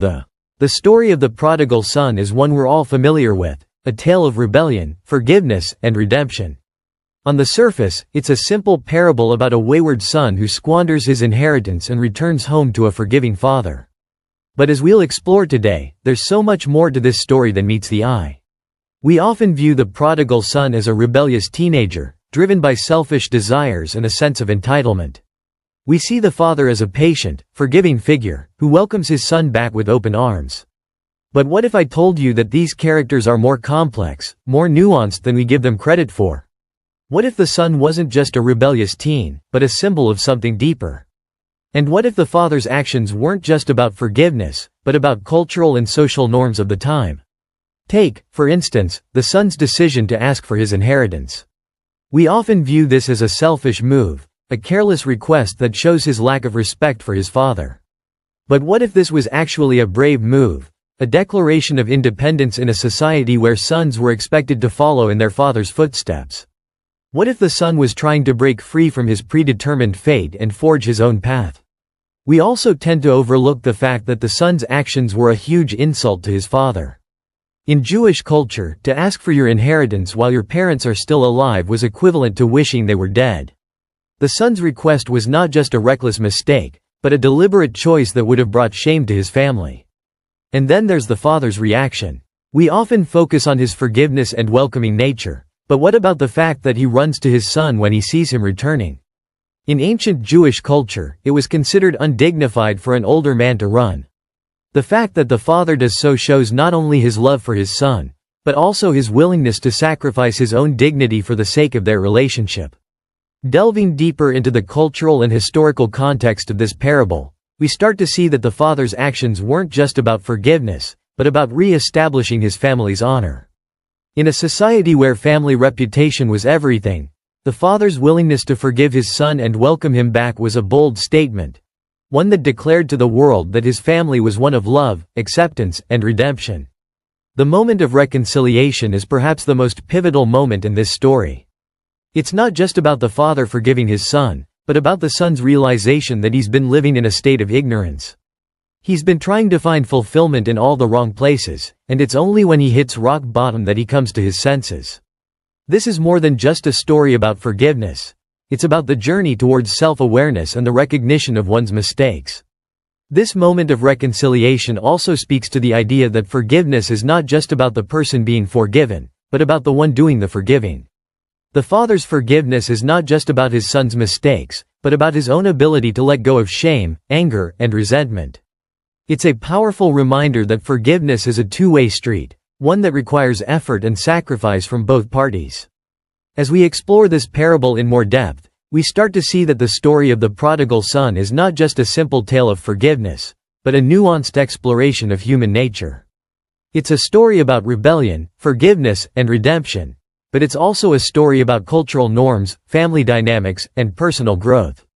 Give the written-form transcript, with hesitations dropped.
The story of the prodigal son is one we're all familiar with, a tale of rebellion, forgiveness, and redemption. On the surface, it's a simple parable about a wayward son who squanders his inheritance and returns home to a forgiving father. But as we'll explore today, there's so much more to this story than meets the eye. We often view the prodigal son as a rebellious teenager, driven by selfish desires and a sense of entitlement. We see the father as a patient, forgiving figure, who welcomes his son back with open arms. But what if I told you that these characters are more complex, more nuanced than we give them credit for? What if the son wasn't just a rebellious teen, but a symbol of something deeper? And what if the father's actions weren't just about forgiveness, but about cultural and social norms of the time? Take, for instance, the son's decision to ask for his inheritance. We often view this as a selfish move, a careless request that shows his lack of respect for his father. But what if this was actually a brave move, a declaration of independence in a society where sons were expected to follow in their father's footsteps? What if the son was trying to break free from his predetermined fate and forge his own path? We also tend to overlook the fact that the son's actions were a huge insult to his father. In Jewish culture, to ask for your inheritance while your parents are still alive was equivalent to wishing they were dead. The son's request was not just a reckless mistake, but a deliberate choice that would have brought shame to his family. And then there's the father's reaction. We often focus on his forgiveness and welcoming nature. But what about the fact that he runs to his son when he sees him returning? In ancient Jewish culture, it was considered undignified for an older man to run. The fact that the father does so shows not only his love for his son, but also his willingness to sacrifice his own dignity for the sake of their relationship. Delving deeper into the cultural and historical context of this parable, we start to see that the father's actions weren't just about forgiveness, but about re-establishing his family's honor. In a society where family reputation was everything, the father's willingness to forgive his son and welcome him back was a bold statement, one that declared to the world that his family was one of love, acceptance, and redemption. The moment of reconciliation is perhaps the most pivotal moment in this story. It's not just about the father forgiving his son, but about the son's realization that he's been living in a state of ignorance. He's been trying to find fulfillment in all the wrong places, and it's only when he hits rock bottom that he comes to his senses. This is more than just a story about forgiveness. It's about the journey towards self-awareness and the recognition of one's mistakes. This moment of reconciliation also speaks to the idea that forgiveness is not just about the person being forgiven, but about the one doing the forgiving. The father's forgiveness is not just about his son's mistakes, but about his own ability to let go of shame, anger, and resentment. It's a powerful reminder that forgiveness is a two-way street, one that requires effort and sacrifice from both parties. As we explore this parable in more depth, we start to see that the story of the prodigal son is not just a simple tale of forgiveness, but a nuanced exploration of human nature. It's a story about rebellion, forgiveness, and redemption, but it's also a story about cultural norms, family dynamics, and personal growth.